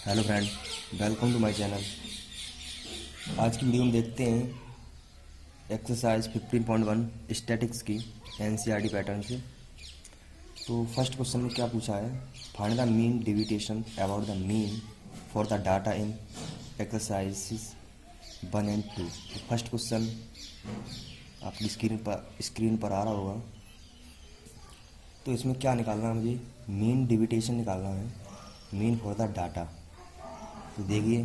Hello friend, welcome to my channel. आज की video में देखते हैं एक्सरसाइज 15.1 स्टैटिक्स की एनसीईआरटी पैटर्न से। तो फर्स्ट क्वेश्चन में क्या पूछा है, find the mean deviation about the mean for the data in exercise 1 and 2। तो फर्स्ट क्वेश्चन आपकी स्क्रीन पर आ रहा होगा। तो इसमें क्या निकालना है, मुझे मीन डेविएशन निकालना है, मीन फॉर द डाटा। तो देखिए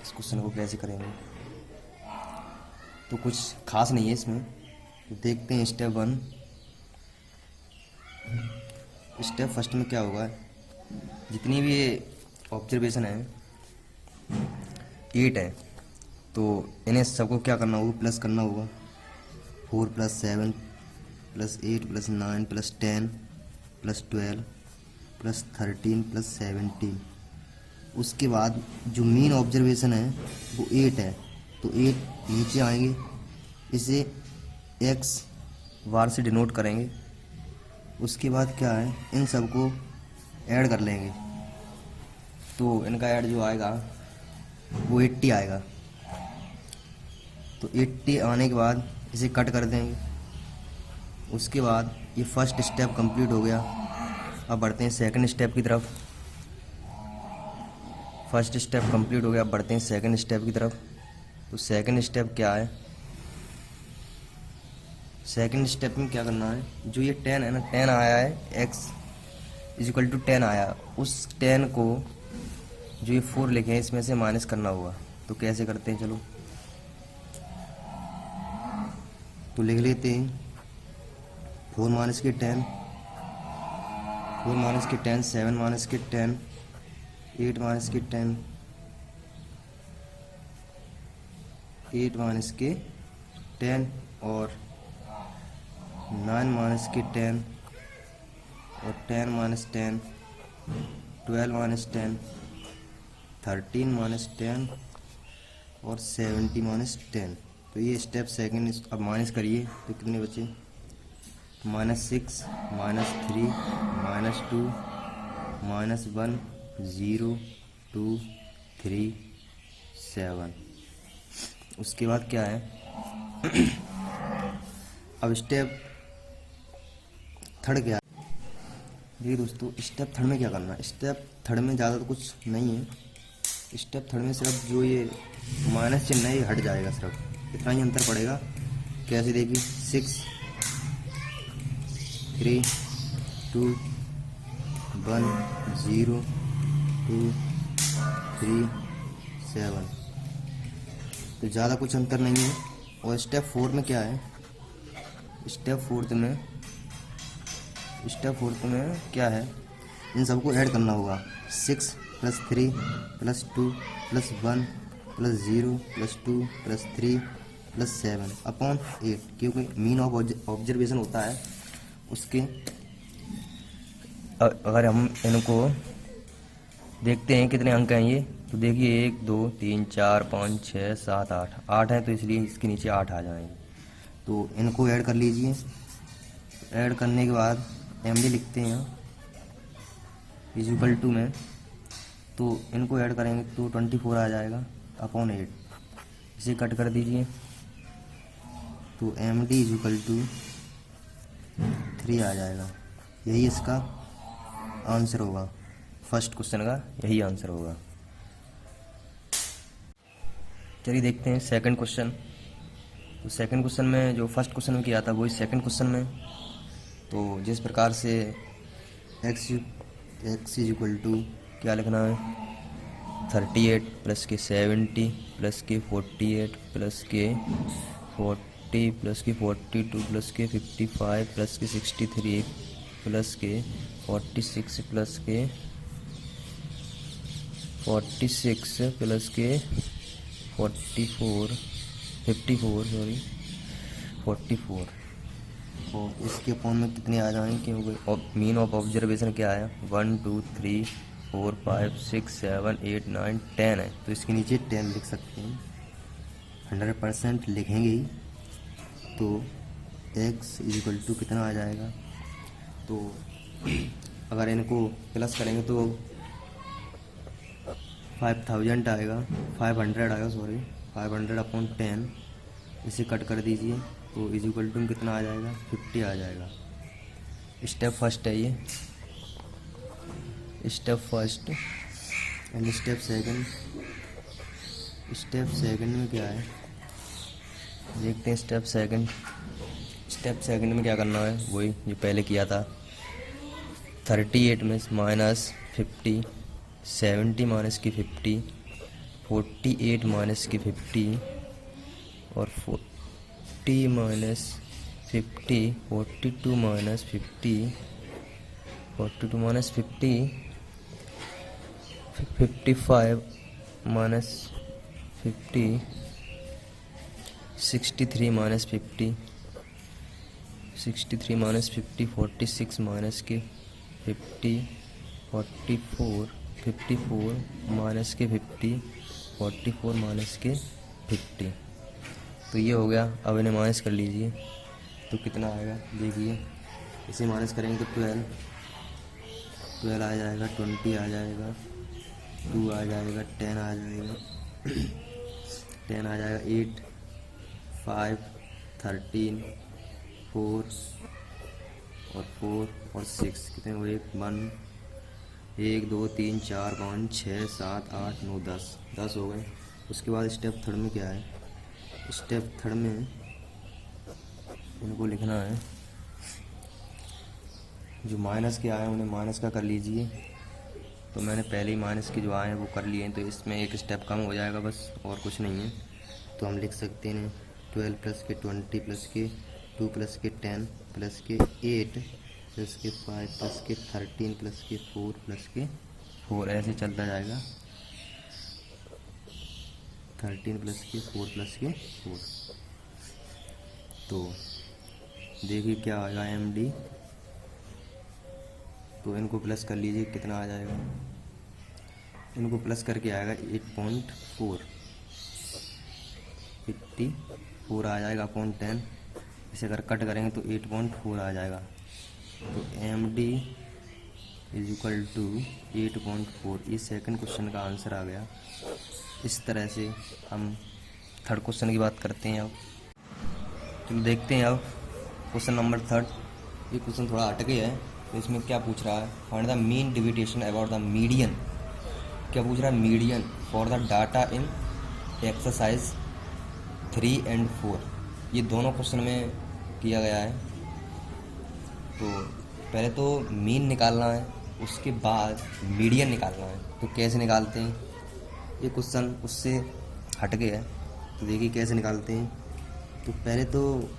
इस क्वेश्चन को कैसे करेंगे। तो कुछ खास नहीं है इसमें, तो देखते हैं स्टेप 1। स्टेप फर्स्ट में क्या होगा, जितनी भी ये ऑब्जर्वेशन है 8 है, तो इन्हें सबको क्या करना होगा, प्लस करना होगा। 4 + 7 + 8 + 9 + 10 + 12 + 13 + 17। उसके बाद जो मेन ऑब्जर्वेशन है वो 8 है, तो 8 नीचे आएंगे, इसे x बार से डिनोट करेंगे। उसके बाद क्या है, इन सबको ऐड कर लेंगे, तो इनका ऐड जो आएगा वो 80 आएगा। तो 80 आने के बाद इसे कट कर देंगे। उसके बाद ये फर्स्ट स्टेप कंप्लीट हो गया। अब बढ़ते हैं सेकंड स्टेप की तरफ। फर्स्ट स्टेप कंप्लीट हो गया, बढ़ते हैं सेकंड स्टेप की तरफ। तो सेकंड स्टेप क्या है, सेकंड स्टेप में क्या करना है, जो ये 10 है ना, 10 आया है, x = 10 आया, उस 10 को जो ये 4 लिखे हैं इसमें से माइनस करना होगा। तो कैसे करते हैं, चलो तो लिख लेते हैं। 4 - 10, 4 - 10, 7 - 10, 8 - 10, 8 - 10 और 9 - 10 और 10 - 10, 12 - 10, 13 - 10 और 70 - 10। तो ये स्टेप सेकंड। अब माइनस करिए तो कितने बचे, -6 -3 -2 -1 0 2 3 7। उसके बाद क्या है, अब स्टेप थर्ड क्या है। देखिए दोस्तों, स्टेप थर्ड में क्या करना है, स्टेप थर्ड में ज़्यादा तो कुछ नहीं है। स्टेप थर्ड में सिर्फ जो ये माइनस चिन्ह है ये हट जाएगा, सिर्फ इतना ही अंतर पड़ेगा। कैसे देखिए, 6 3 2 1 0 2 3 7। तो ज़्यादा कुछ अंतर नहीं है। और स्टेप फोर्थ में क्या है, स्टेप फोर्थ में क्या है, इन सबको ऐड करना होगा। 6 + 3 + 2 + 1 + 0 + 2 + 3 + 7 अपॉन 8, क्योंकि मीन ऑफ ऑब्जर्वेशन होता है उसके। अगर हम इनको देखते हैं कितने अंक हैं ये, तो देखिए 1 2 3 4 5 6 7 8 है, तो इसलिए इसके नीचे 8 आ जाएंगे। तो इनको ऐड कर लीजिए। ऐड करने के बाद एम डी लिखते हैं = में, तो इनको ऐड करेंगे तो 24 आ जाएगा अपॉन 8। इसे कट कर दीजिए, तो एम डी = 3 आ जाएगा। यही इसका आंसर होगा, फर्स्ट क्वेश्चन का यही आंसर होगा। चलिए देखते हैं सेकंड क्वेश्चन। तो सेकंड क्वेश्चन में जो फर्स्ट क्वेश्चन में किया था वही सेकंड क्वेश्चन में। तो जिस प्रकार से x = क्या लिखना है, 38 + के 70 + के 48 + के 40 + के 42 + के 55 + के 63 + के 46 + के 46 + के 44 और इसके अपॉन में कितने आ जाएंगे, क्योंकि मीन ऑफ ऑब्जर्वेशन क्या है, 1 2 3 4 5 6 7 8 9 10 है, तो इसके नीचे 10 लिख सकते हैं। 100% लिखेंगे ही, तो x = कितना आ जाएगा। तो अगर इनको प्लस करेंगे तो 5000 आएगा, 500 आएगा, सॉरी 500 अपॉन 10, इसे कट कर दीजिए तो इज इक्वल टू कितना आ जाएगा, 50 आ जाएगा। स्टेप फर्स्ट है ये, step first. And step second, step second में क्या है देखते हैं। स्टेप सेकंड में क्या करना है, वही जो पहले किया था। 38 में माइनस 50, 70 माइनस की 50, 48 माइनस की 50 और 40 minus 50, 42 minus 50, 42 minus 50, 55 minus 50, 63 minus 50, 63 minus 50, 46 minus के 50, 54 माइनस के 50, 44 माइनस के 50। तो ये हो गया। अब इन्हें माइनस कर लीजिए तो कितना आएगा देखिए। इसे माइनस करेंगे तो 12 आ जाएगा, 20 आ जाएगा, 2 आ जाएगा, 10 आ जाएगा, 10 आ जाएगा, 8, 5, 13, 4 और 6 कितने हुए, 1 2 3 4 5 6 7 8 9 10 हो गए। उसके बाद स्टेप थर्ड में क्या है, स्टेप थर्ड में इनको लिखना है, जो माइनस के आए हैं उन्हें माइनस का कर लीजिए। तो मैंने पहले ही माइनस के जो आए हैं वो कर लिए हैं, तो इसमें एक स्टेप कम हो जाएगा बस, और कुछ नहीं है। तो हम लिख सकते हैं 12 प्लस के 20 प्लस के 2 प्लस के 10 प्लस के 8 प्लस के 5 प्लस के 13 प्लस के 4 प्लस के 4, ऐसे चलता जाएगा। 13 प्लस के 4 प्लस के 4। तो देखिए क्या आएगा MD। तो इनको प्लस कर लीजिए, कितना आ जाएगा, इनको प्लस करके आएगा 8.4, 54 आ जाएगा अपॉन 10। इसे अगर कट करेंगे तो 8.4 आ जाएगा। तो MD इज इक्वल टू 8.4। ये सेकंड क्वेश्चन का आंसर आ गया। इस तरह से हम थर्ड क्वेश्चन की बात करते हैं। अब तो देखते हैं अब क्वेश्चन नंबर थर्ड। ये क्वेश्चन थोड़ा अटके है, तो इसमें क्या पूछ रहा है, find the mean deviation about the median. क्या पूछ रहा है, median for the data in exercise 3 और 4। ये दोनों क्वेश्चन में किया गया है। तो पहले तो मीन निकालना है, उसके बाद मीडियन निकालना है। तो कैसे निकालते हैं, ये क्वेश्चन उससे हट गया है। तो देखिए कैसे निकालते हैं। तो पहले तो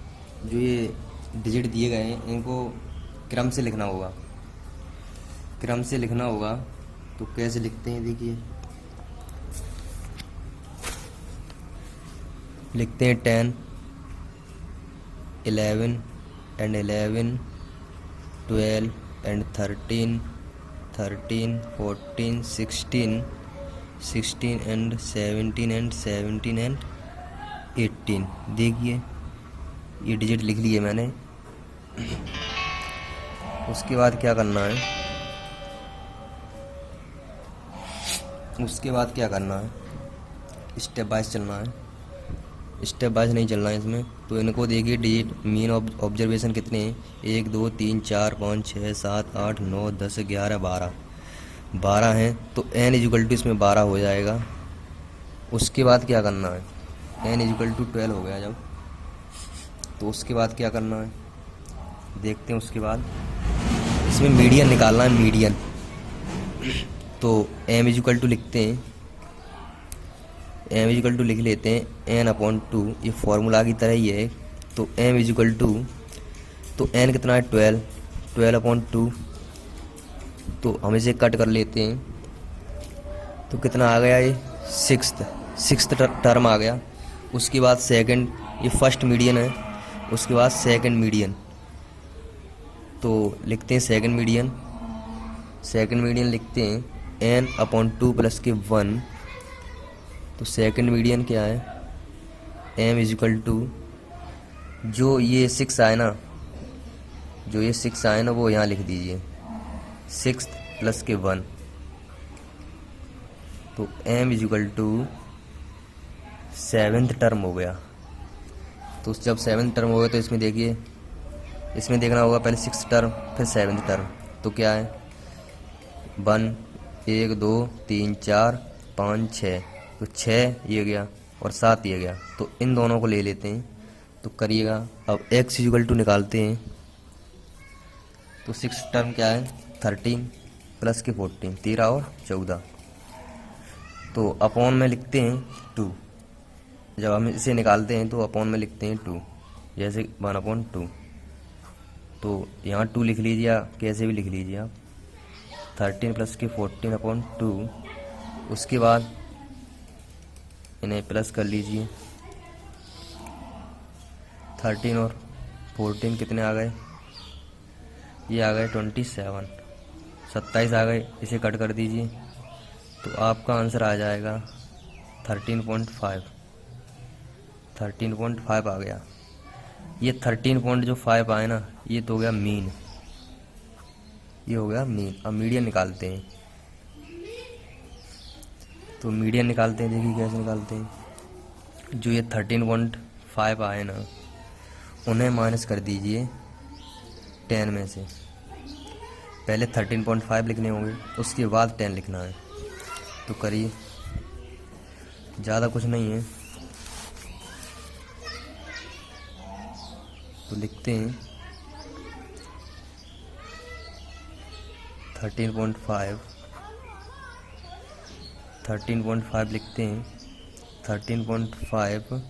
जो ये डिजिट दिए गए हैं इनको क्रम से लिखना होगा, क्रम से लिखना होगा। तो कैसे लिखते हैं देखिए, लिखते हैं 10, 11 and 11, 12 and 13, 13, 14, 16, 16 and 17 and 17 and 18। देखिए ये डिजिट लिख लिए मैंने। उसके बाद क्या करना है, उसके बाद क्या करना है, स्टेप बाइज चलना है। स्टेप बाइज नहीं चलना है इसमें। तो इनको देखिए डिजिट मीन ऑब्जर्वेशन कितने हैं, 1 2 3 4 5 6 7 8 9 10 11 12 हैं। तो n इक्वल टू इसमें 12 हो जाएगा। उसके बाद क्या करना है, n इक्वल टू 12 हो गया जब, तो उसके बाद क्या करना है देखते हैं। उसके बाद इसमें मीडियन निकालना है, मीडियन। तो m इक्वल टू लिखते हैं, m इक्वल टू लिख लेते हैं n/2। ये फॉर्मूला की तरह ही है। तो m इक्वल टू, तो n कितना है 12, 12/2। तो हम इसे कट कर लेते हैं। तो कितना आ गया, ये सिक्स्थ टर्म आ गया। उसके बाद सेकंड, ये फर्स्ट मीडियन है, उसके बाद सेकंड मीडियन। तो लिखते हैं सेकंड मीडियन। सेकंड मीडियन लिखते हैं n/2 प्लस के 1। तो सेकंड मीडियन क्या है, m इक्वल टू, जो ये 6 आए ना, जो ये 6 आए ना वो यहाँ लिख दीजिए, 6 प्लस के 1। तो m is equal to 7th term हो गया। तो जब 7th टर्म हो गया तो इसमें देखिए, इसमें देखना होगा पहले 6th टर्म फिर 7th टर्म। तो क्या है 1 1 2 3 4 5 6, तो 6 ये गया और 7 ये गया, तो इन दोनों को ले लेते हैं। तो करिएगा अब x इजिकल टू निकालते हैं। तो 6th टर्म क्या है 13 प्लस के 14, 13 और 14। तो अपॉन में लिखते हैं 2। जब हम इसे निकालते हैं तो अपॉन में लिखते हैं 2, जैसे 1/2। तो यहाँ 2 लिख लीजिए, कैसे भी लिख लीजिए आप। 13 प्लस के 14/2। उसके बाद इन्हें प्लस कर लीजिए। 13 और 14 कितने आ गए, ये आ गए 27, 27 आ गए। इसे कट कर दीजिए तो आपका आंसर आ जाएगा 13.5। 13.5 आ गया। ये 13.5 आए ना, ये तो हो गया मीन, ये हो गया मीन। अब मीडियन निकालते हैं। तो मीडियन निकालते हैं, देखिए कैसे निकालते हैं। जो ये 13.5 आए ना, उन्हें माइनस कर दीजिए 10 में से। पहले 13.5 लिखने होंगे, उसके बाद 10 लिखना है। तो करिए, ज़्यादा कुछ नहीं है। तो लिखते हैं 13.5 लिखते हैं। 13.5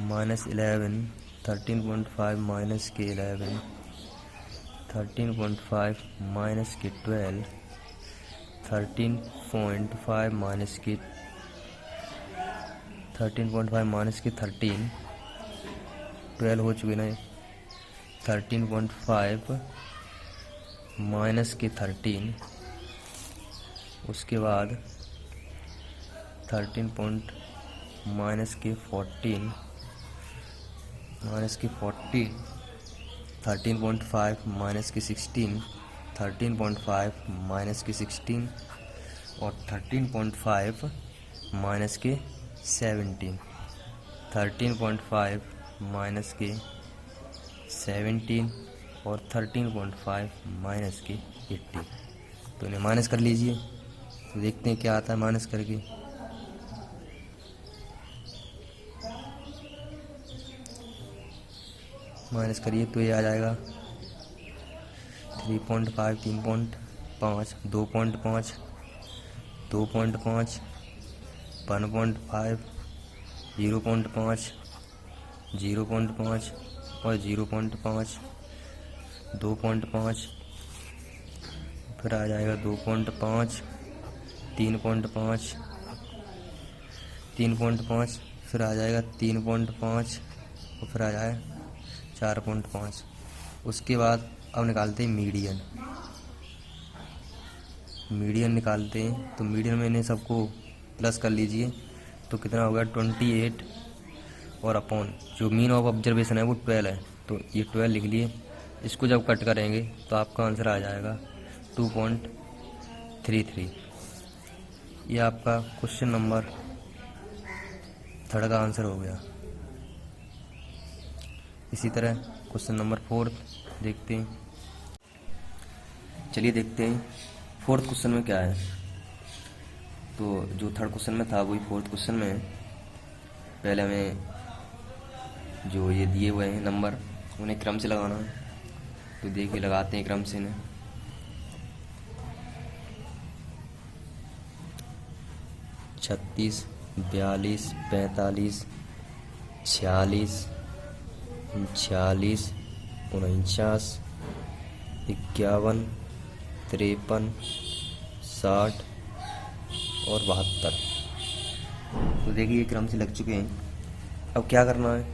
माइनस 11, 13.5 माइनस के 11, 13.5 माइनस के 12, 13.5 माइनस के 13, 12 हो चुके ना। 13.5 माइनस के 13, उसके बाद 13 के 14 माइनस के 14, 13.5 माइनस के 16, 13.5 माइनस के 16 और 13.5 माइनस के 17, 13.5 माइनस के 17 और 13.5 माइनस के 80। तो इन्हें माइनस कर लीजिए, तो देखते हैं क्या आता है माइनस करके। माइनस करिए तो ये आ जाएगा 3.5, 3.5, 2.5, 2.5, 1.5, 0.5, 0.5 और 0.5, 2.5, फिर आ जाएगा 2.5, 3.5, 3.5, फिर आ जाएगा 3.5 और फिर आ जाएगा 4.5। उसके बाद अब निकालते हैं मीडियन। मीडियन निकालते हैं, तो मीडियन में इन्हें सबको प्लस कर लीजिए। तो कितना हो गया 28 और अपॉन जो मीन ऑफ ऑब्जर्वेशन है वो 12 है, तो ये 12 लिख लिए। इसको जब कट करेंगे तो आपका आंसर आ जाएगा 2.33। ये आपका क्वेश्चन नंबर 3 का आंसर हो गया। इसी तरह क्वेश्चन नंबर 4 देखते हैं। चलिए देखते हैं 4th क्वेश्चन में क्या है। तो जो 3rd क्वेश्चन में था वही 4th क्वेश्चन में है। पहले हमें जो ये दिए हुए हैं नंबर, उन्हें क्रम से लगाना है। तो देखिए लगाते हैं क्रम से इन्हें। 36, 42, 45, 46, 46, 49, 51, 53, 60 और 72। तो देखिए ये क्रम से लग चुके हैं। अब क्या करना है,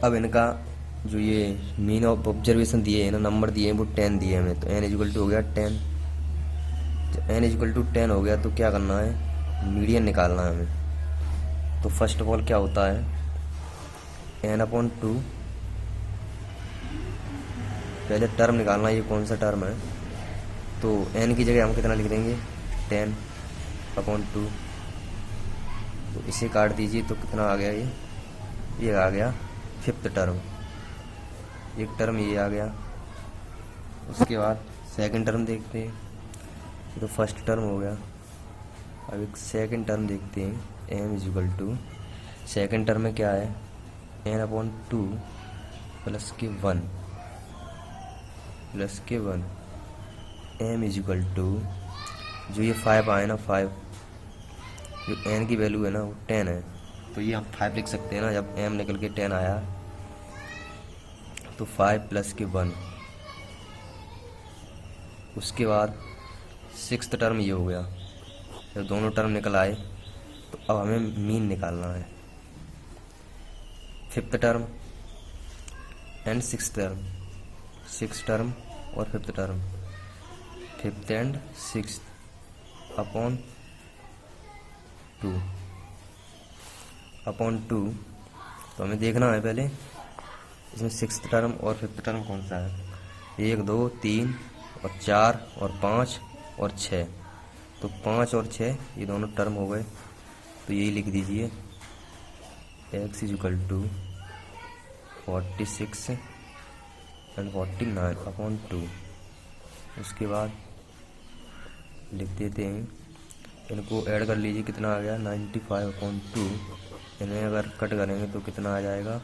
अब इनका जो ये मीन ऑफ ऑब्जर्वेशन दिए हैं ना, नंबर दिए हैं वो 10 दिए हमें। तो n इक्वल टू हो गया 10। जब n इक्वल टू 10 हो गया तो क्या करना है, मीडियन निकालना है हमें। तो फर्स्ट ऑफ ऑल क्या होता है, n/2 पहले टर्म निकालना है, ये कौन सा टर्म है। तो n की जगह हम कितना लिख देंगे 10/2। तो इसे काट दीजिए तो कितना आ गया, ये आ गया फिफ्थ टर्म। एक टर्म ये आ गया। उसके बाद सेकंड टर्म देखते हैं, ये तो फर्स्ट टर्म हो गया। अब एक सेकंड टर्म देखते हैं, m is equal to, second term में क्या है, n/2 प्लस के 1 प्लस के 1, m इज इक्वल टू, जो ये 5 आए ना, 5, जो n की वैल्यू है ना वो 10 है, तो ये हम 5 लिख सकते हैं ना। जब m निकल के 10 आया तो 5 प्लस के 1। उसके बाद सिक्स्थ टर्म ये हो गया। जब दोनों टर्म निकल आए तो अब हमें मीन निकालना है। Fifth term and sixth term, sixth term और fifth term, fifth and sixth upon 2। तो हमें देखना है पहले इसमें सिक्स्थ टर्म और फिफ्थ टर्म कौन सा है। 1 2 3 और 4 और 5 और 6, तो 5 और 6 ये दोनों टर्म हो गए। तो यही लिख दीजिए, x is equal to 46 and 49/2। उसके बाद लिख देते हैं, इनको ऐड कर लीजिए, कितना आ गया 95/2। इन्हें अगर कट करेंगे तो कितना आ जाएगा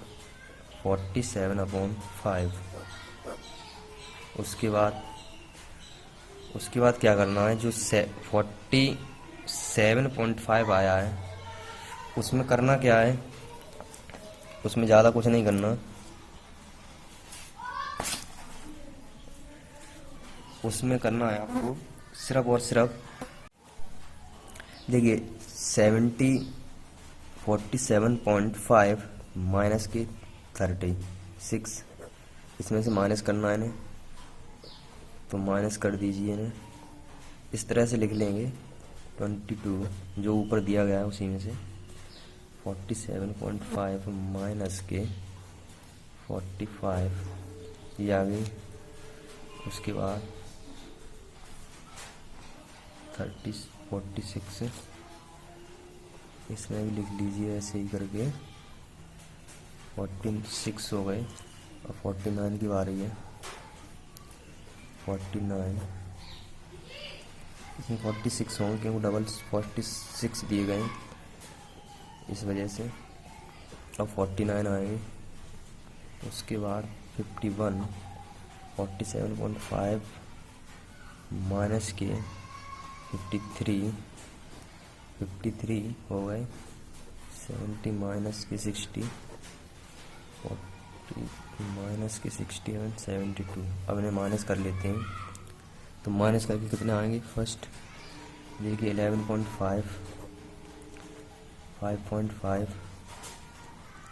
47/5। उसके बाद क्या करना है, जो 47.5 आया है उसमें करना क्या है, उसमें ज़्यादा कुछ नहीं करना। उसमें करना है आपको सिर्फ और सिर्फ, देखिए 47.5 माइनस के 36, इसमें से माइनस करना है इन्हें, तो माइनस कर दीजिए इन्हें। इस तरह से लिख लेंगे 22 जो ऊपर दिया गया है उसी में से, 47.5 माइनस के 45 ये आ गई। उसके बाद 46 इसमें भी लिख लीजिए ऐसे ही करके, 46 हो गए। और 49 की बारी है, 49 इसमें 46 होंगे क्योंकि डबल 46 दिए गए इस वजह से। अब 49 आएंगे। उसके बाद 51, 47.5 माइनस के 53 हो गए, 70 माइनस के 60, 40 माइनस के 60 एंड 72। अब इन्हें माइनस कर लेते हैं, तो माइनस करके कितने आएंगे, फर्स्ट देखिए 11.5, 5.5,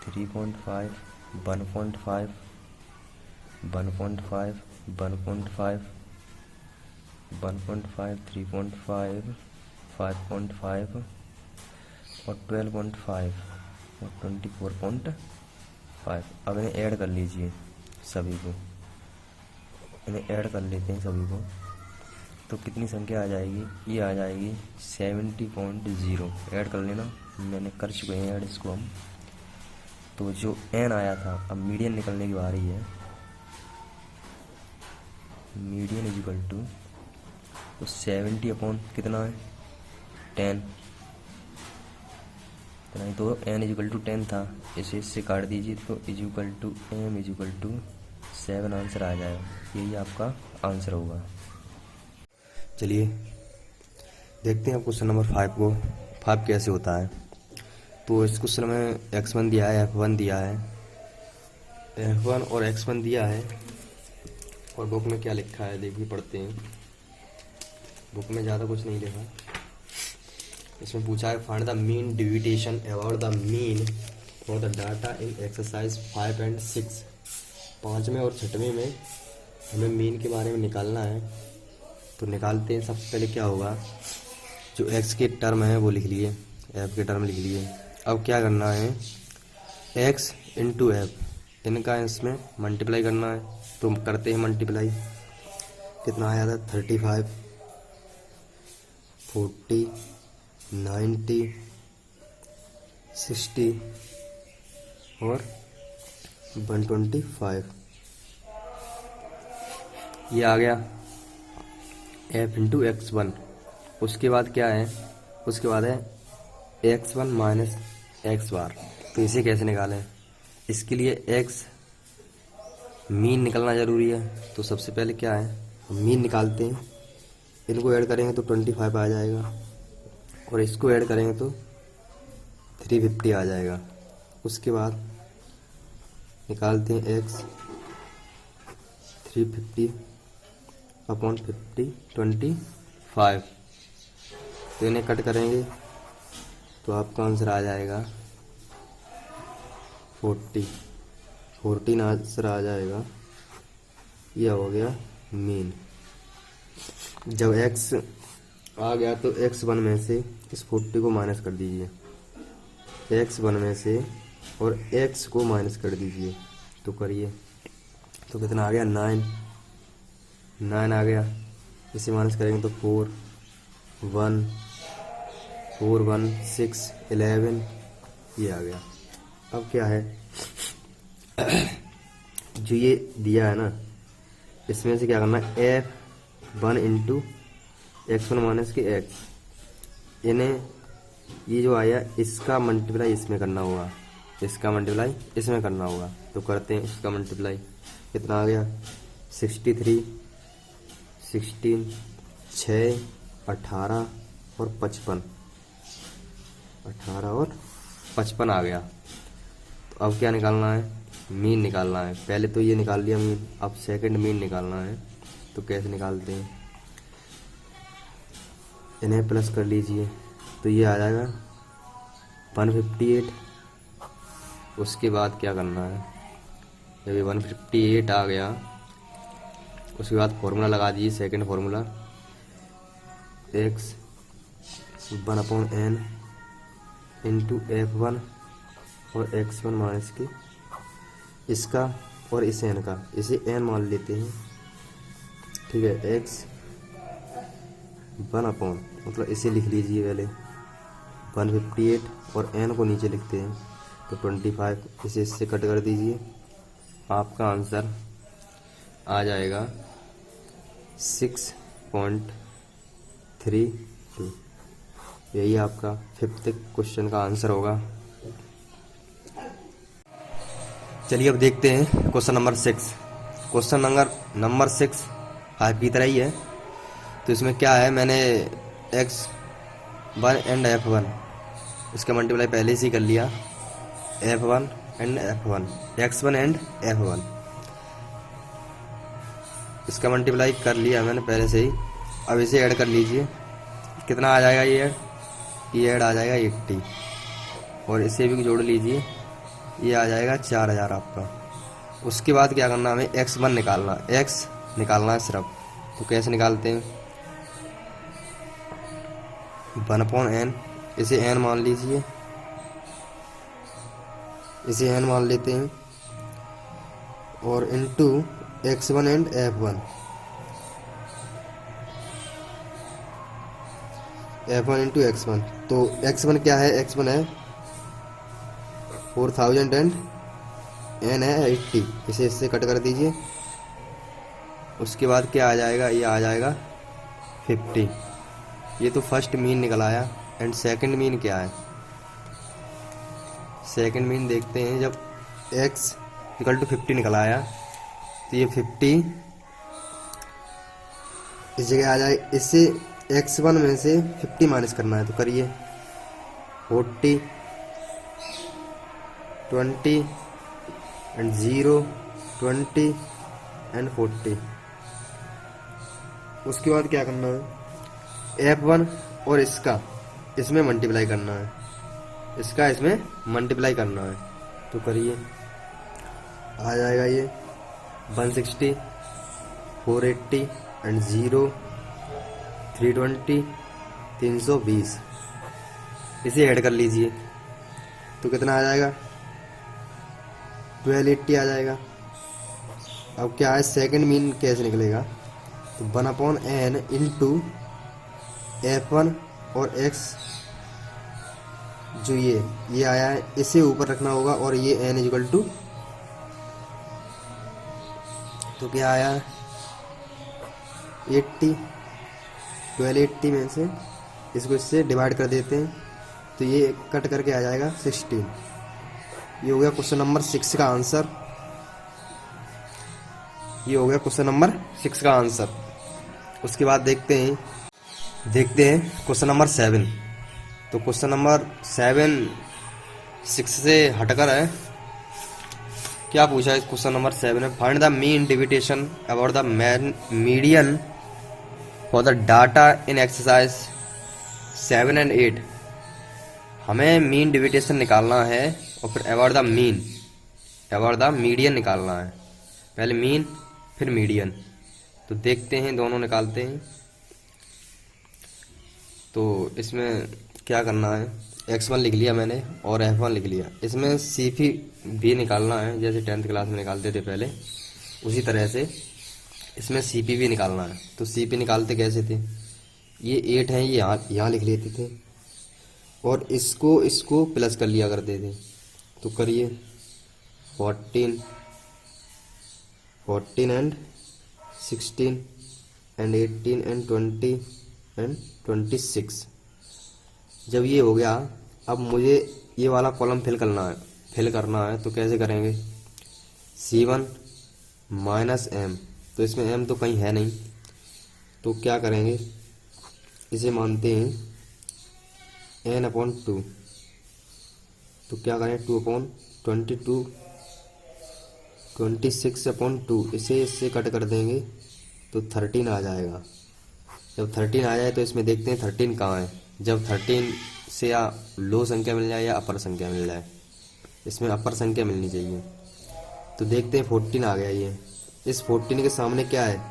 3.5, 1.5, 1.5, 1.5, 1.5, 3.5, 5.5 और 12.5 और 24.5। अब इन्हें ऐड कर लीजिए सभी को, इन्हें ऐड कर लेते हैं सभी को, तो कितनी संख्या आ जाएगी, ये आ जाएगी 70.0। ऐड कर लेना, मैंने कर चुके हैं ऐड इसको हम। तो जो n आया था, अब मीडियन निकलने की बारी है। मीडियन इज इक्वल टू, तो 70 अपॉन कितना है 10, नहीं तो n इज इक्वल टू 10 था, इसे इससे काट दीजिए तो is equal to m is equal to 7 answer आ जाएगा। यही आपका आंसर होगा। चलिए देखते हैं क्वेश्चन नंबर 5 को, 5 कैसे होता है। तो इस क्वेश्चन में x1 दिया है, f1 दिया है, f1 और x1 दिया है, और बुक में क्या लिखा है देखिए, पढ़ते हैं। बुक में ज़्यादा कुछ नहीं लिखा, इसमें पूछा है find the mean deviation about the mean for the data in exercise 5 and 6। 5वें और 6वें में हमें मीन के बारे में निकालना है, तो निकालते हैं। सबसे पहले क्या होगा, जो x के टर्म है वो लिख लिए, f के टर्म लिख लिए। अब क्या करना है, x इंटू f, इनका इसमें मल्टीप्लाई करना है, तो करते हैं मल्टीप्लाई। कितना आया था 35, 40, 90, 60 और 125। ये आ गया f इंटू x1। उसके बाद क्या है, उसके बाद है x1 माइनस एक्स बार। तो इसे कैसे निकालें, इसके लिए x मीन निकलना ज़रूरी है। तो सबसे पहले क्या है, हम मीन निकालते हैं। इनको ऐड करेंगे तो 25 आ जाएगा और इसको ऐड करेंगे तो 350 आ जाएगा। उसके बाद निकालते हैं x 350 अपॉन 50 25। तो इन्हें कट करेंगे तो आपका आंसर आ जाएगा 14 आंसर आ जाएगा। यह हो गया मीन। जब x आ गया तो x1 में से इस 40 को माइनस कर दीजिए, x1 में से और x को माइनस कर दीजिए। तो करिए, तो कितना आ गया 9 आ गया। इसे माइनस करेंगे तो 4 1 6 11 ये आ गया। अब क्या है जो ये दिया है ना, इसमें से क्या करना है, f1 इंटू x1 माइनस के x, इन्हें ये जो आया इसका मल्टीप्लाई इसमें करना होगा, इसका मल्टीप्लाई इसमें करना होगा। तो करते हैं इसका मल्टीप्लाई। कितना आ गया 63 16 6 18 और 55 आ गया। तो अब क्या निकालना है, मीन निकालना है। पहले तो ये निकाल लिया मीन, अब सेकंड मीन निकालना है। तो कैसे निकालते हैं, इन्हें प्लस कर लीजिए तो ये आ जाएगा 158। उसके बाद क्या करना है, जब ये 158 आ गया उसके बाद फॉर्मूला लगा दीजिए, second formula x 1/n into f1 और x1 माइनस के इसका और इस n का, इसे n मान लेते हैं, ठीक है। x 1/, मतलब इसे लिख लीजिए पहले 158 और n को नीचे लिखते हैं तो 25। इसे इससे कट कर दीजिए, आपका आंसर आ जाएगा 6.32। यही आपका 5th क्वेश्चन का आंसर होगा। चलिए अब देखते हैं क्वेश्चन नंबर 6। क्वेश्चन नंबर 6 5 की तरह ही है। तो इसमें क्या है, मैंने x1 एंड f1 इसका मल्टीप्लाई पहले से ही कर लिया, f1 and f1 x1 and f1 इसका मल्टीप्लाई कर लिया मैंने पहले से ही। अब इसे ऐड कर लीजिए, कितना आ जाएगा ये ऐड आ जाएगा 80 और इसे भी जोड़ लीजिए, ये आ जाएगा 4000 आपका। उसके बाद क्या करना, हमें x1 निकालना, x निकालना है सिर्फ। तो कैसे निकालते हैं, 1/n, इसे n मान लीजिए, इसे n मान लेते हैं और into x1 and f1 into x1। तो x1 क्या है, x1 है 4000 एंड n है 80, इसे इससे कट कर दीजिए। उसके बाद क्या आ जाएगा, ये आ जाएगा 50। ये तो फर्स्ट मीन निकल आया। एंड सेकंड मीन क्या है, सेकंड मीन देखते हैं। जब x इक्वल टू 50 निकल आया तो ये 50 इस जगह आ जाए, इससे x1 में से 50 माइनस करना है। तो करिए 40 20 एंड 0 20 एंड 40। उसके बाद क्या करना है, f1 और इसमें मल्टीप्लाई करना है, इसका इसमें मल्टीप्लाई करना है। तो करिए, आ जाएगा ये 160 480 एंड 0 320 320। इसे ऐड कर लीजिए तो कितना आ जाएगा 1280 आ जाएगा। अब क्या है, सेकंड मीन कैसे निकलेगा, तो 1/n इंटू F1 और x जो ये आया है इसे ऊपर रखना होगा, और ये n इक्वल टू, तो क्या आया 80, 1280 में से इसको इससे डिवाइड कर देते हैं तो ये कट करके आ जाएगा 16। ये हो गया क्वेश्चन नंबर 6 का आंसर। ये हो गया क्वेश्चन नंबर 6 का आंसर। उसके बाद देखते हैं क्वेश्चन नंबर 7। तो क्वेश्चन नंबर 7 6 से हटकर है। क्या पूछा है इस क्वेश्चन नंबर 7 में? Find the mean deviation about the median for the data in exercise 7 and 8। हमें मीन डिविएशन निकालना है और फिर अबाउट द मीडियन निकालना है। पहले मीन फिर मीडियन। तो देखते हैं, दोनों निकालते हैं। तो इसमें क्या करना है, x1 लिख लिया मैंने और f1 लिख लिया। इसमें CP भी निकालना है, जैसे 10th क्लास में निकालते थे पहले, उसी तरह से इसमें CP भी निकालना है। तो CP निकालते कैसे थे? ये 8 है, ये यहाँ लिख लेते थे और इसको प्लस कर लिया करते थे। तो करिए 14 एंड 16 एंड 18 एंड 20 एंड 26। जब ये हो गया, अब मुझे ये वाला कॉलम फिल करना है। तो कैसे करेंगे? C1 minus M। तो इसमें M तो कहीं है नहीं, तो क्या करेंगे, इसे मानते हैं n/2। तो क्या करें, 2/22, 26/2, इससे कट कर देंगे तो 13 आ जाएगा। जब 13 आ जाए तो इसमें देखते हैं 13 कहाँ है। जब 13 से या लो संख्या मिल जाए या अपर संख्या मिल जाए, इसमें अपर संख्या मिलनी चाहिए। तो देखते हैं 14 आ गया। ये इस 14 के सामने क्या है?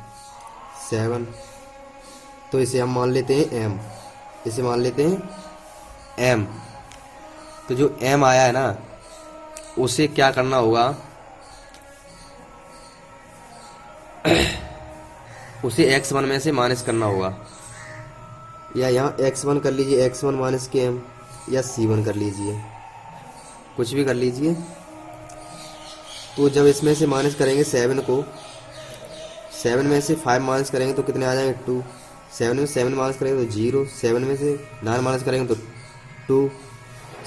7। तो इसे हम मान लेते हैं m, इसे मान लेते हैं m। तो जो m आया है ना, उसे क्या करना होगा, उसे x1 में से माइनस करना होगा। या यहाँ x1 कर लीजिए, x1 माइनस के m, या C1 कर लीजिए, कुछ भी कर लीजिए। तो जब इसमें से माइनस करेंगे 7 को, 7 में से 5 माइनस करेंगे तो कितने आ जाएंगे? 2। 7 में से 7 माइनस करेंगे तो 0। 7 में से 9 माइनस करेंगे तो 2।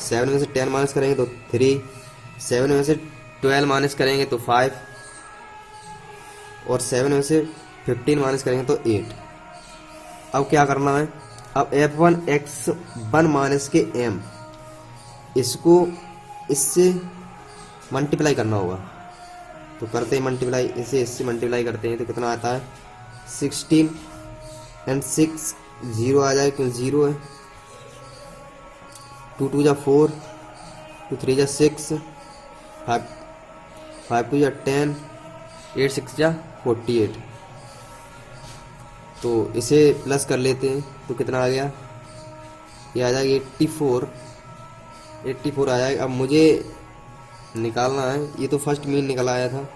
7 में से 10 माइनस करेंगे तो 3। 7 में से 12 माइनस करेंगे तो 5। और 7 में से 15 माइनस करेंगे तो 8। अब क्या करना है, अब F1 x1 माइनस के m, इसको इससे मल्टीप्लाई करना होगा। तो करते हैं मल्टीप्लाई, इससे मल्टीप्लाई करते हैं तो कितना आता है? 16 एंड 6, 0 आ जाए क्यों 0 है। 2 2 जा 4, 2 3 जा 6, 5 2 जा 10, 8 6 जा 48। तो इसे प्लस कर लेते हैं तो कितना आ गया? ये आ जाएगा 84 आ जाएगा। अब मुझे निकालना है, ये तो फर्स्ट मीन निकल आया था।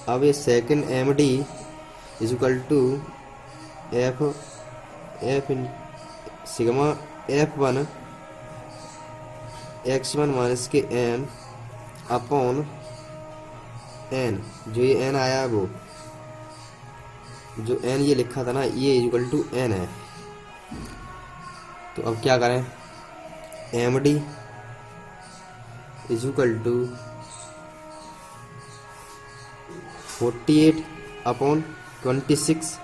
अब ये second MD is equal to F sigma F1 x1 minus के m अपॉन n। जो ये n आया है, वो जो n ये लिखा था ना, ये इक्वल टू n है। तो अब क्या करें, MD is equal to 48 upon 26।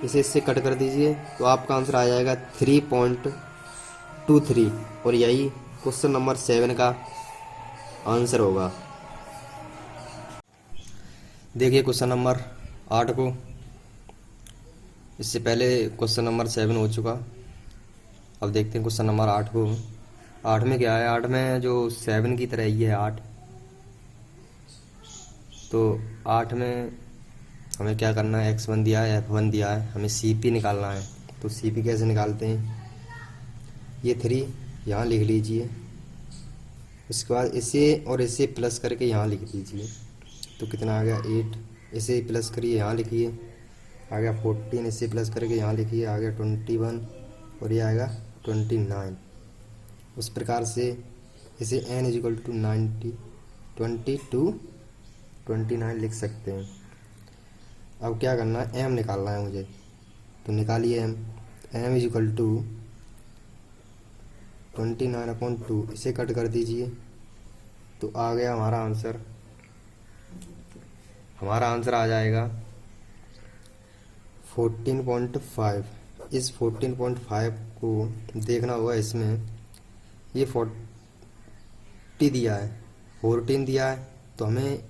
इसे इससे कट कर दीजिए तो आपका आंसर आ जाएगा 3.23। और यही क्वेश्चन नंबर 7 का आंसर होगा। देखिए क्वेश्चन नंबर 8 को। इससे पहले क्वेश्चन नंबर 7 हो चुका। अब देखते हैं क्वेश्चन नंबर 8 को। 8 में क्या है, 8 में जो 7 की तरह ही है 8। तो 8 में हमें क्या करना है, x1 दिया है, f1 दिया है, हमें CP निकालना है। तो CP कैसे निकालते हैं, ये 3 यहाँ लिख लीजिए, उसके बाद इसे और इसे प्लस करके यहाँ लिख दीजिए। तो कितना आ गया 8, इसे प्लस करिए यहाँ लिखिए, आ गया 14, इसे प्लस करके यहाँ लिखिए, आ गया 21, और ये आएगा 29। उस प्रकार से इसे n इजिकल टू 29 लिख सकते हैं। अब क्या करना है, m निकालना है मुझे, तो निकालिए m इजिकल टू 29/2, इसे कट कर दीजिए तो आ गया हमारा आंसर। हमारा आंसर आ जाएगा 14.5। इस 14.5 को देखना होगा, इसमें ये 40 दिया है, 14 दिया है, तो हमें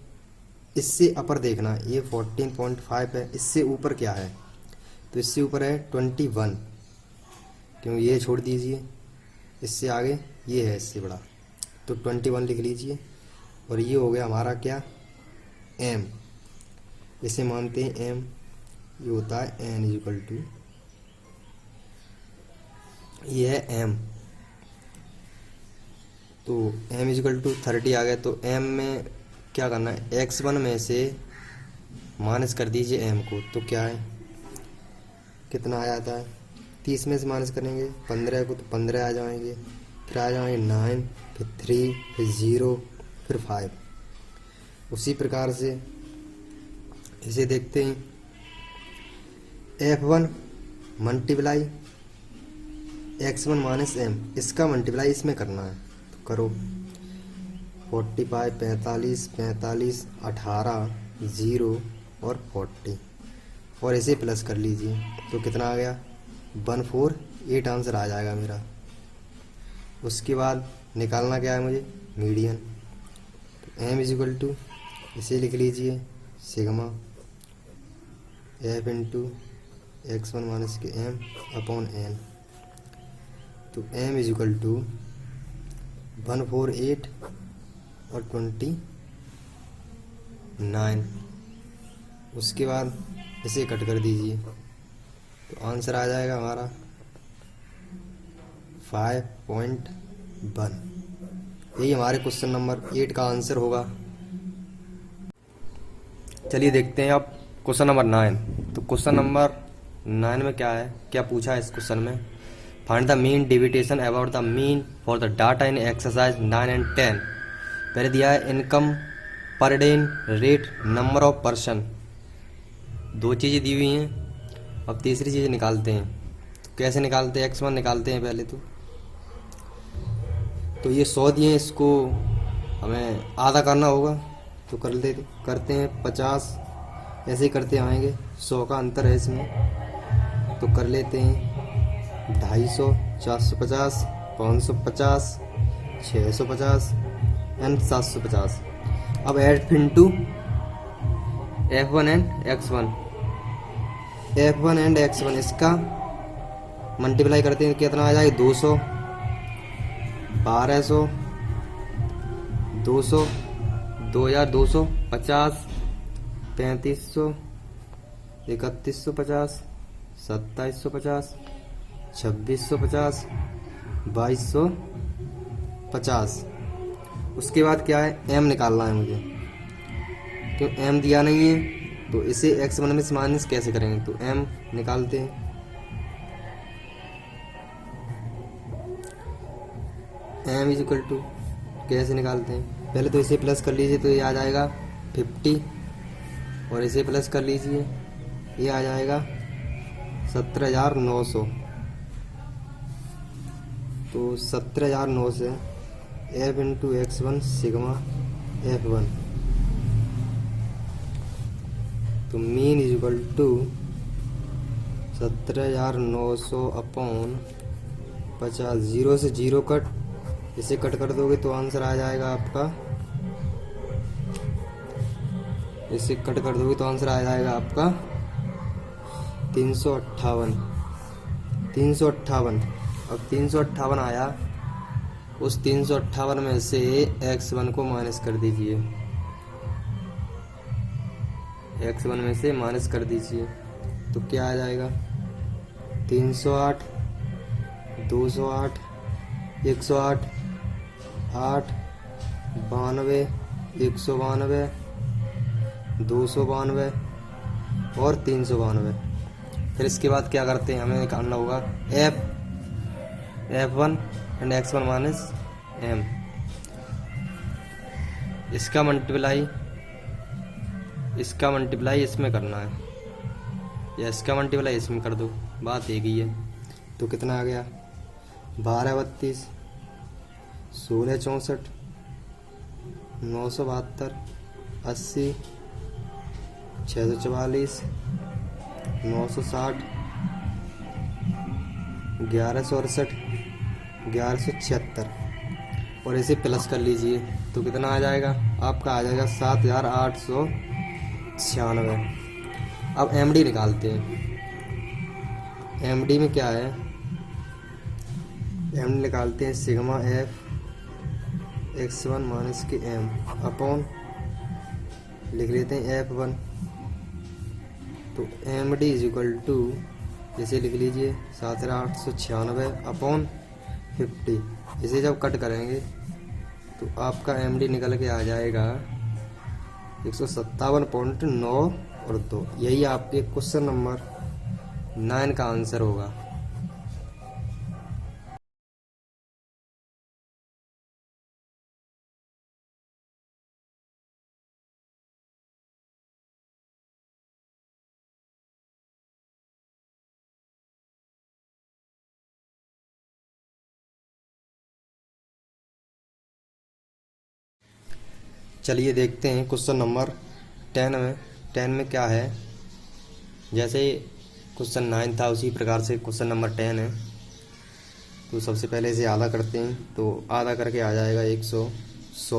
इससे अपर देखना है। ये 14.5 है, इससे ऊपर क्या है, तो इससे ऊपर है 21, क्यों ये छोड़ दीजिए, इससे आगे ये है इससे बड़ा, तो 21 लिख लीजिए। और ये हो गया हमारा क्या, m, इसे मानते हैं m, ये होता है n इजिकल टू, ये है m, तो m इजिकल टू 30 आ गया। तो m में क्या करना है, x1 में से माइनस कर दीजिए m को, तो क्या है, कितना आ जाता है, 30 में से माइनस करेंगे 15 को, तो 15 आ जाएंगे, फिर आ जाएंगे 9, फिर 3, फिर 0, फिर 5। उसी प्रकार से इसे देखते हैं, f1 multiply x1 minus m, इसका मल्टीप्लाई इसमें करना है, तो करो। 45, 45, 45, 18, 0 और 40, और इसे प्लस कर लीजिए, तो कितना आ गया, 148 आंसर आ जाएगा मेरा। उसके बाद निकालना क्या है मुझे, मीडियन, तो m इजिकल टू, इसे लिख लीजिए sigma f into x1 minus के m अपॉन n, तो m इजिकल टू 148 और 29। उसके बाद इसे कट कर दीजिए, तो आंसर आ जाएगा हमारा 5.1। यही हमारे क्वेश्चन नंबर 8 का आंसर होगा। चलिए देखते हैं अब क्वेश्चन नंबर 9। तो क्वेश्चन नंबर 9 में क्या है, क्या पूछा है इस क्वेश्चन में, find the mean deviation about the mean for the data in exercise 9 and 10। पहले दिया है income per day in rate number of person, दो चीज़ें दी हुई हैं। अब तीसरी चीज़ निकालते हैं, तो कैसे निकालते हैं, x1 निकालते हैं पहले। तो ये 100 दिए, इसको हमें आधा करना होगा, तो करते हैं 50, ऐसे ही करते आएंगे, 100 का अंतर है इसमें, तो कर लेते हैं 250, 450, 550, 650 एंड 750। अब add into F1 and X1, F1 and X1, इसका मल्टीप्लाई करते हैं, कितना आ जाएगा, 200, 1200, 200, 2250, 3500, 3150, 2750, 2650, 2250। उसके बाद क्या है, m निकालना है मुझे, क्यों m दिया नहीं है, तो इसे x1 में से माइनस कैसे करेंगे, तो m निकालते हैं। m इजिकल टू कैसे निकालते हैं, पहले तो इसे प्लस कर लीजिए, तो ये आ जाएगा 50, और इसे प्लस कर लीजिए, ये आ जाएगा 17,900। तो 17,900 से f into x1 sigma f1, तो मीन इजिकल टू 17,900 अपॉन 50, 0 से 0 कट, इसे कट कर दोगे तो आंसर आ जाएगा आपका, इसे कट कर दोगे तो आंसर आ जाएगा आपका 358। 358, अब 358 आया, उस 358 में से x1 को माइनस कर दीजिए, x1 में से माइनस कर दीजिए, तो क्या आ जाएगा, 308, 208, 108, 8, 92, 192, 292 और 392। फिर इसके बाद क्या करते हैं, हमें निकालना होगा f F1 and x1 minus m। इसका मल्टीप्लाई इसमें करना है, या इसका मल्टीप्लाई इसमें कर दो, बात एक ही है। तो कितना आ गया, 12 32 16 64 972 80 644 960 1168 1176, और इसे प्लस कर लीजिए तो कितना आ जाएगा आपका, आ जाएगा 7896। अब एमडी निकालते हैं। एमडी में क्या है, एमडी निकालते हैं सिग्मा एफ x1 माइनस के m अपॉन लिख लेते हैं f1। तो M D is equal to, इसे लिख लीजिए 7896 अपॉन 50। इसे जब कट करेंगे तो आपका एम डी निकल के आ जाएगा 157.9 और 2। यही आपके क्वेश्चन नंबर 9 का आंसर होगा। चलिए देखते हैं क्वेश्चन नंबर 10 में क्या है। जैसे क्वेश्चन 9 था उसी प्रकार से क्वेश्चन नंबर 10 है। तो सबसे पहले इसे आधा करते हैं, तो आधा करके आ जाएगा 100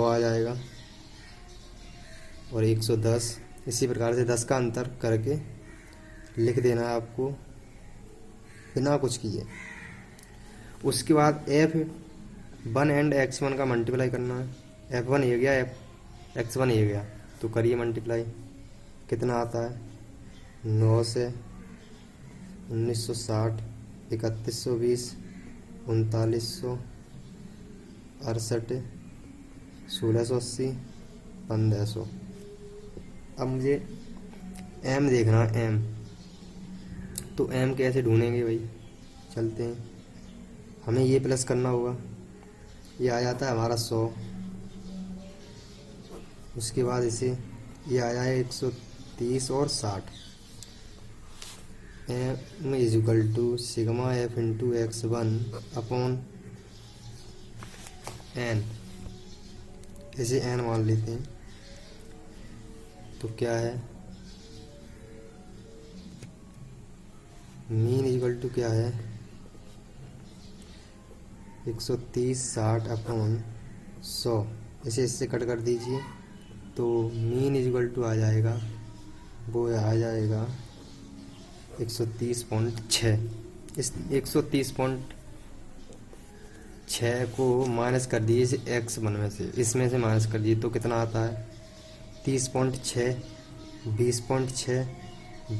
आ जाएगा, और 110। इसी प्रकार से 10 का अंतर करके लिख देना है आपको बिना कुछ किए। उसके बाद F1 एंड x1 का मल्टीप्लाई करना है। F1 ये गया, x1 ये गया, तो करिए मल्टीप्लाई। कितना आता है, 9 से 1960 3120 3968 1680 1500। अब मुझे m देखना है, m तो m कैसे ढूंढेंगे भाई, चलते हैं। हमें ये प्लस करना होगा, ये आ जाता है हमारा 100। उसके बाद इसे ये आया है 130 और 60। m is equal to sigma f into x1 upon n, इसे n मान लेते हैं। तो क्या है, मीन इज इक्वल टू क्या है 130 60 अपॉन 100। इसे इससे कट कर दीजिए तो मीन इज इक्वल टू आ जाएगा, वो आ जाएगा 130.6। इस 130.6 को माइनस कर दीजिए इसे x1 में से, इसमें से माइनस कर दीजिए तो कितना आता है 30.6 20.6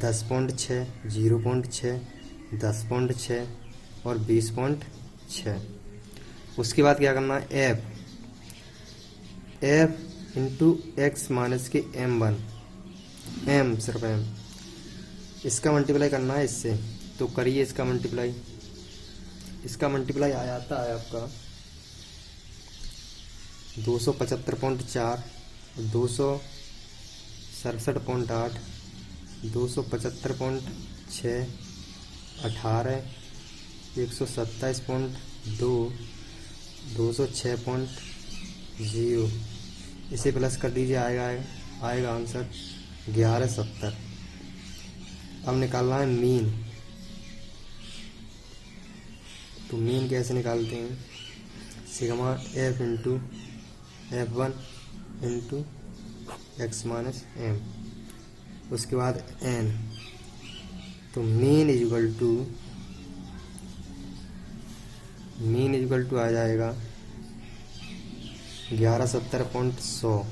10.6 0.6 10.6 और 20.6। उसके बाद क्या करना है, f इंटू एक्स माइनस के m1, m सिर्फ m, इसका मल्टीप्लाई करना है इससे। तो करिए इसका मल्टीप्लाई। इसका मल्टीप्लाई आ जाता है आपका 275.4 267.8 275.6 18 127.2 206.0। इसे प्लस कर दीजिए, आएगा आंसर 1170। अब निकालना है मीन। तो मीन कैसे निकालते हैं, sigma f into f1 into x minus m, उसके बाद n। तो मीन इज इक्वल टू आ जाएगा 1170.100।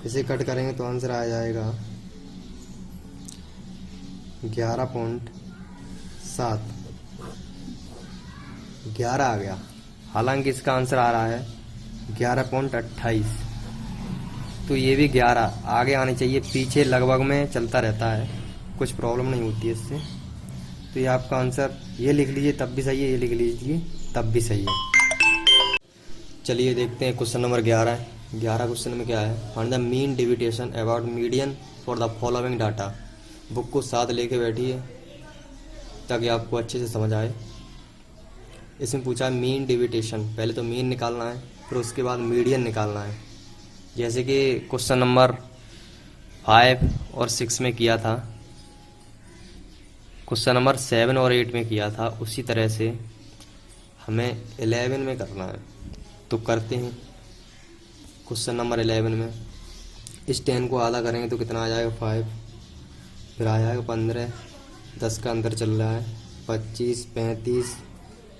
इसे कट करेंगे तो आंसर आ जाएगा 11.7। 11 आ गया, हालांकि इसका आंसर आ रहा है 11.28। तो ये भी 11 आगे आनी चाहिए, पीछे लगभग में चलता रहता है, कुछ प्रॉब्लम नहीं होती है इससे। तो ये आपका आंसर, ये लिख लीजिए तब भी सही है, ये लिख लीजिए तब तब भी सही है। चलिए देखते हैं क्वेश्चन नंबर 11 है। 11 क्वेश्चन में क्या है, find the mean deviation about median for the following data. Book को साथ लेके बैठिए ताकि आपको अच्छे से समझ आए। इसमें पूछा है मीन डेविएशन, पहले तो मीन निकालना है, फिर उसके बाद मीडियन निकालना है। जैसे कि क्वेश्चन नंबर 5 और 6 में किया था, क्वेश्चन नंबर 7 और 8 में किया था, उसी तरह से हमें 11 में करना है। तो करते हैं। क्वेश्चन नंबर 11 में इस 10 को आधा करेंगे तो कितना आ जाएगा 5, फिर आ जाएगा 15, 10 का अंतर चल रहा है, 25, 35,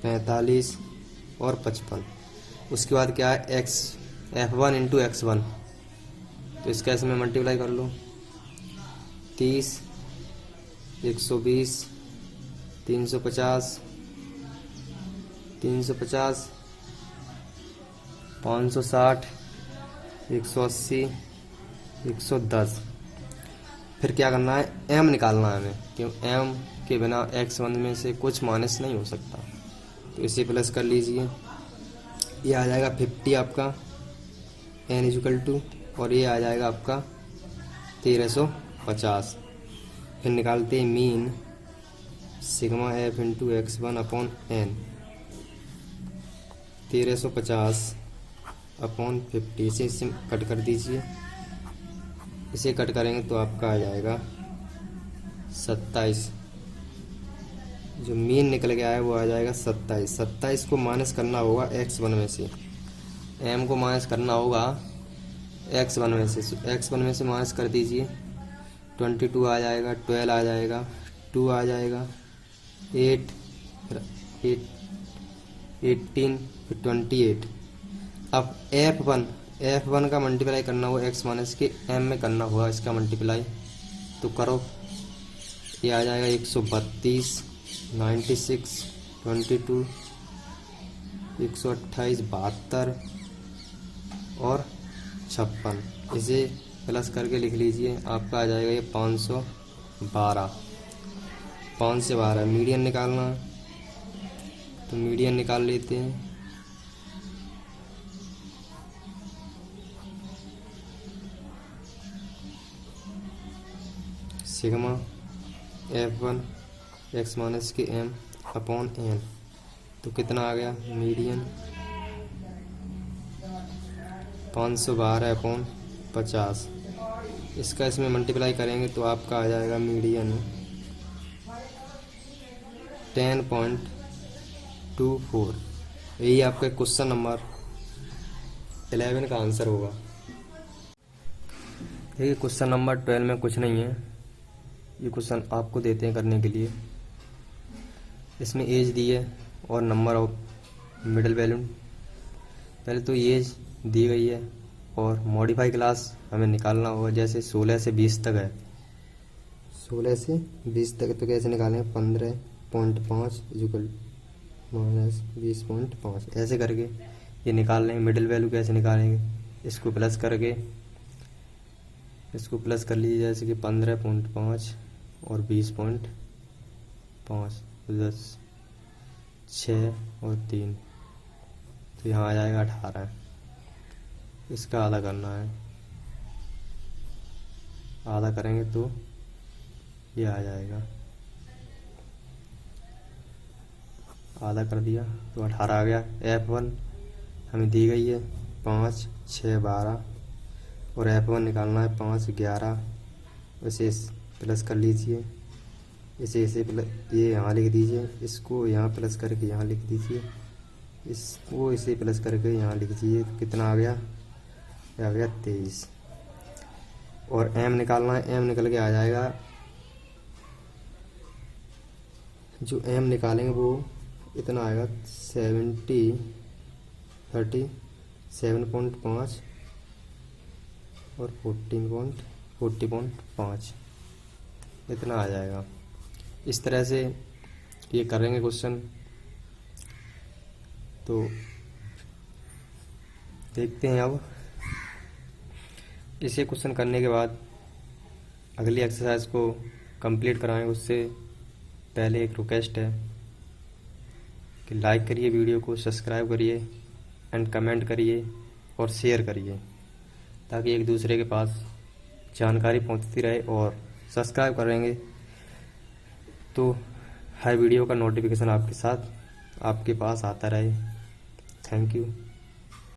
45 और 55। उसके बाद क्या है F1 इंटू X1, तो इसका इसमें मल्टीप्लाई कर लो। 30, 120, 350, 350, 560, 180, 110। फिर क्या करना है, m निकालना है हमें, क्यों m के बिना x1 में से कुछ माइनस नहीं हो सकता। तो इसे प्लस कर लीजिए, ये आ जाएगा 50 आपका n इक्वल टू, और ये आ जाएगा आपका 1350। फिर निकालते हैं mean sigma f into X1 upon n, 1350 upon 50। इसे कट कर दीजिए, इसे कट करेंगे तो आपका आ जाएगा 27। जो मीन निकल गया है वो आ जाएगा 27। 27 को माइनस करना होगा X1 में से, m को माइनस करना होगा X1 में से। X1 में से माइनस कर दीजिए, 22 आ जाएगा, 12 आ जाएगा, 2 आ जाएगा, 8, 18, फिर 28। अब F1 का मल्टीप्लाई करना होगा X माइनस के m में करना होगा इसका मल्टीप्लाई, तो करो। ये आ जाएगा 132, 96, 22, 128, 72 और 56। इसे प्लस करके लिख लीजिए, आपका आ जाएगा ये 512। 5 से 12 मीडियन निकालना है, तो मीडियन निकाल लेते हैं। सिग्मा F1 X माइनस के m अपॉन n, तो कितना आ गया मीडियन 512 अपॉन 50। इसका इसमें मल्टीप्लाई करेंगे तो आपका आ जाएगा मीडियन 10.24। यही आपका क्वेश्चन नंबर 11 का आंसर होगा। देखिए क्वेश्चन नंबर 12 में कुछ नहीं है, ये क्वेश्चन आपको देते हैं करने के लिए। इसमें एज दी है और नंबर ऑफ मिडिल वैल्यू। पहले तो एज दी गई है और मॉडिफाई क्लास हमें निकालना होगा। जैसे 16 से 20 तक है, 16 से 20 तक तो कैसे निकालेंगे, 15.5 इक्वल माइनस 20.5, ऐसे करके ये निकाल लेंगे। मिडिल वैल्यू कैसे निकालेंगे, इसको प्लस करके, इसको प्लस कर लीजिए, जैसे कि 15.5 और 20.5, 10, 6 और 3, तो यहाँ आ जाएगा 18। इसका आधा करना है, आधा करेंगे तो ये आ जाएगा, आधा कर दिया तो 18 आ गया। F1 हमें दी गई है 5, 6, 12 और F1 निकालना है 5, 11। इसे प्लस कर लीजिए, इसे ये यहाँ लिख दीजिए, इसको यहाँ प्लस करके यहाँ लिख दीजिए, इसको इसे प्लस करके यहाँ लिख दीजिए। तो कितना आ गया, आ गया 23। और m निकालना है, m निकल के आ जाएगा, जो m निकालेंगे वो इतना आएगा 37.5 और 40.5 इतना आ जाएगा। इस तरह से ये करेंगे क्वेश्चन। तो देखते हैं अब इसे क्वेश्चन करने के बाद अगली एक्सरसाइज को कंप्लीट कराएंगे। उससे पहले एक रिक्वेस्ट है कि लाइक करिए वीडियो को, सब्सक्राइब करिए एंड कमेंट करिए और शेयर करिए, ताकि एक दूसरे के पास जानकारी पहुंचती रहे। और सब्सक्राइब करेंगे तो हर वीडियो का नोटिफिकेशन आपके पास आता रहे। Thank you.